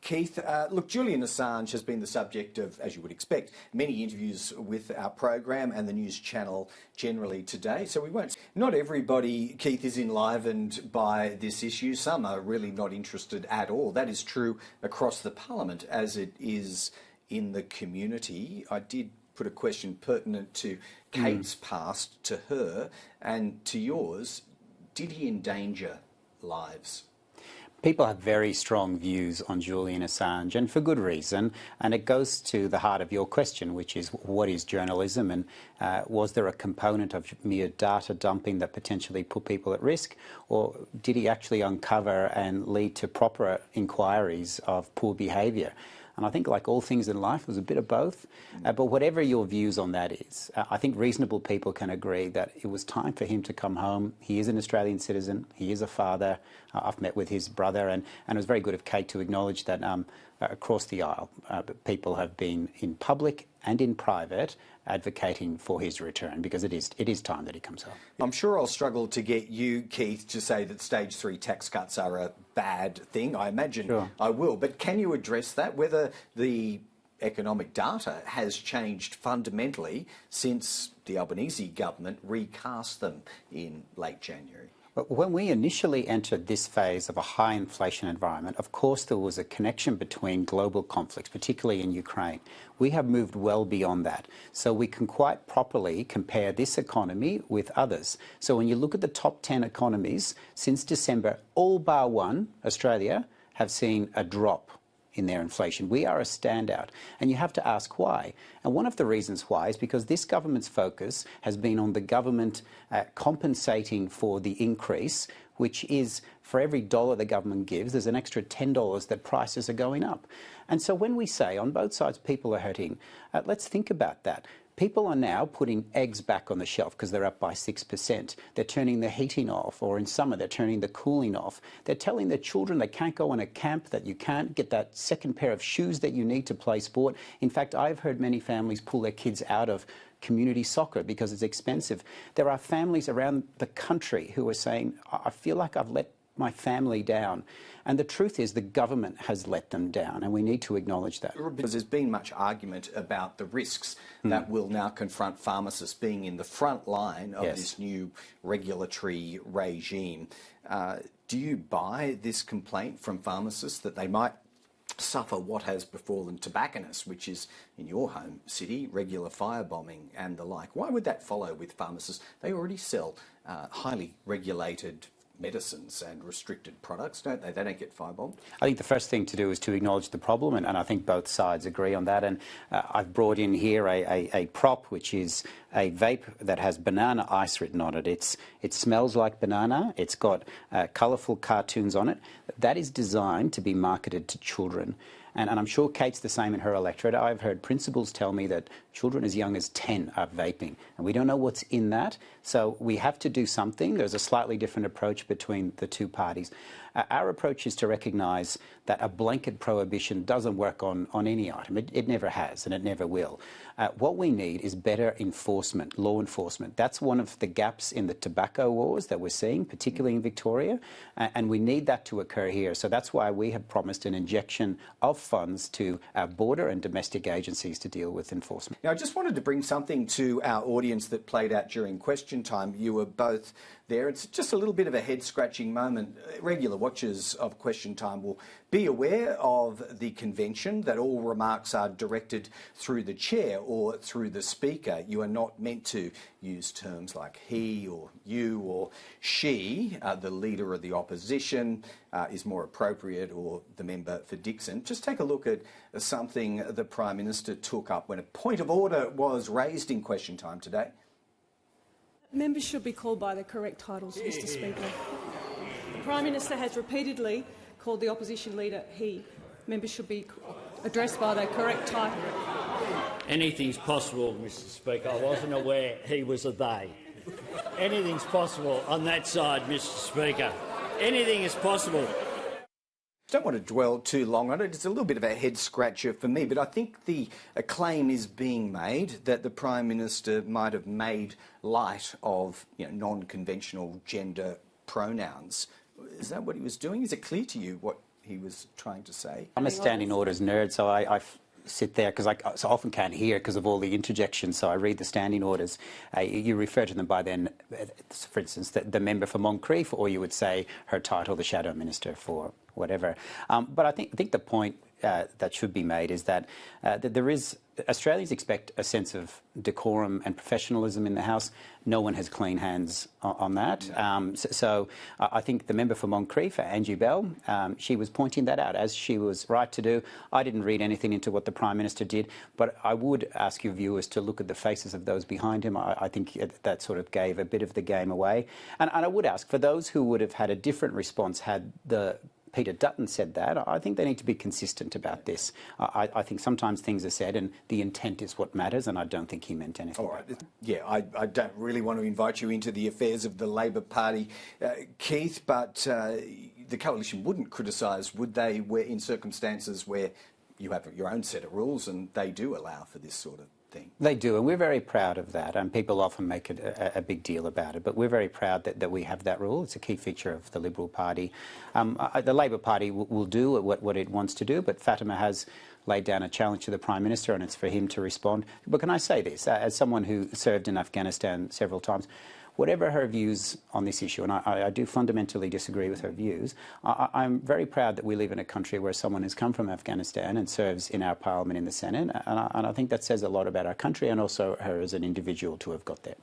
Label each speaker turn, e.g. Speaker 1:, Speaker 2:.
Speaker 1: Keith. Look, Julian Assange has been the subject of, as you would expect, many interviews with our program and the news channel generally today. So we won't. Not everybody, Keith, is enlivened by this issue. Some are really not interested at all. That is true across the Parliament as it is in the community. I did put a question pertinent to Kate's past, to her, and to yours. Did he endanger lives?
Speaker 2: People have very strong views on Julian Assange, and for good reason. And it goes to the heart of your question, which is what is journalism, and was there a component of mere data dumping that potentially put people at risk, or did he actually uncover and lead to proper inquiries of poor behaviour? And I think, like all things in life, it was a bit of both. But whatever your views on that is, I think reasonable people can agree that it was time for him to come home. He is an Australian citizen. He is a father. I've met with his brother, and it was very good of Kate to acknowledge that across the aisle, people have been in public and in private advocating for his return, because it is time that he comes home.
Speaker 1: I'm sure I'll struggle to get you, Keith, to say that stage 3 tax cuts are a bad thing. I imagine sure. I will. But can you address that, whether the economic data has changed fundamentally since the Albanese government recast them in late January?
Speaker 2: When we initially entered this phase of a high inflation environment, of course there was a connection between global conflicts, particularly in Ukraine. We have moved well beyond that. So we can quite properly compare this economy with others. So when you look at the top 10 economies, since December, all bar one, Australia, have seen a drop in their inflation. We are a standout, and you have to ask why. And one of the reasons why is because this government's focus has been on the government compensating for the increase, which is for every dollar the government gives, there's an extra $10 that prices are going up. And so when we say on both sides people are hurting, let's think about that. People are now putting eggs back on the shelf because they're up by 6%. They're turning the heating off, or in summer they're turning the cooling off. They're telling their children they can't go on a camp, that you can't get that second pair of shoes that you need to play sport. In fact, I've heard many families pull their kids out of community soccer because it's expensive. There are families around the country who are saying, I feel like I've let my family down. And the truth is the government has let them down, and we need to acknowledge that.
Speaker 1: Because there's been much argument about the risks that will now confront pharmacists being in the front line of this new regulatory regime. Do you buy this complaint from pharmacists that they might suffer what has befallen tobacconists, which is, in your home city, regular firebombing and the like? Why would that follow with pharmacists? They already sell highly regulated medicines and restricted products, don't they? They don't get firebombed.
Speaker 2: I think the first thing to do is to acknowledge the problem, and I think both sides agree on that. And I've brought in here a prop, which is a vape that has banana ice written on it. It smells like banana. It's got colourful cartoons on it. That is designed to be marketed to children. And I'm sure Kate's the same in her electorate. I've heard principals tell me that children as young as 10 are vaping, and we don't know what's in that. So we have to do something. There's a slightly different approach between the two parties. Our approach is to recognise that a blanket prohibition doesn't work on any item. It never has, and it never will. What we need is better enforcement, law enforcement. That's one of the gaps in the tobacco wars that we're seeing, particularly in Victoria, and we need that to occur here. So that's why we have promised an injection of funds to our border and domestic agencies to deal with enforcement.
Speaker 1: Now, I just wanted to bring something to our audience that played out during question time. You were both there. It's just a little bit of a head-scratching moment. Regular watchers of question time will be aware of the convention that all remarks are directed through the chair or through the speaker. You are not meant to use terms like he or you or she. The leader of the opposition is more appropriate, or the member for Dixon. Just take a look at something the Prime Minister took up when a point of order was raised in question time today.
Speaker 3: Members should be called by the correct titles, Mr. Speaker. The Prime Minister has repeatedly called the opposition leader he. Members should be addressed by their correct title.
Speaker 4: Anything's possible, Mr. Speaker. I wasn't aware he was a they. Anything's possible on that side, Mr. Speaker. Anything is possible.
Speaker 1: Don't want to dwell too long on it. It's a little bit of a head-scratcher for me, but I think a claim is being made that the Prime Minister might have made light of non-conventional gender pronouns. Is that what he was doing? Is it clear to you what he was trying to say.
Speaker 2: I'm a standing orders nerd, so I sit there because I so often can't hear because of all the interjections, so I read the standing orders. You refer to them by then, for instance, the member for Moncrief, or you would say her title, the Shadow Minister for whatever. But I think the point that should be made is that, that there is, Australians expect a sense of decorum and professionalism in the House. No one has clean hands on that. So I think the member for Moncrief, Angie Bell, she was pointing that out, as she was right to do. I didn't read anything into what the Prime Minister did, but I would ask your viewers to look at the faces of those behind him. I think that sort of gave a bit of the game away. And I would ask, for those who would have had a different response had Peter Dutton said that, I think they need to be consistent about this. I think sometimes things are said and the intent is what matters, and I don't think he meant anything.
Speaker 1: All right. Yeah, I don't really want to invite you into the affairs of the Labor Party, Keith, but the Coalition wouldn't criticise, would they, where in circumstances where you have your own set of rules and they do allow for this sort of thing?
Speaker 2: They do, and we're very proud of that, and people often make it a big deal about it, but we're very proud that we have that rule. It's a key feature of the Liberal Party. The Labor Party will do what it wants to do, but Fatima has laid down a challenge to the Prime Minister, and it's for him to respond. But can I say this, as someone who served in Afghanistan several times, whatever her views on this issue, and I do fundamentally disagree with her views, I'm very proud that we live in a country where someone has come from Afghanistan and serves in our Parliament in the Senate, and I think that says a lot about our country and also her as an individual to have got there.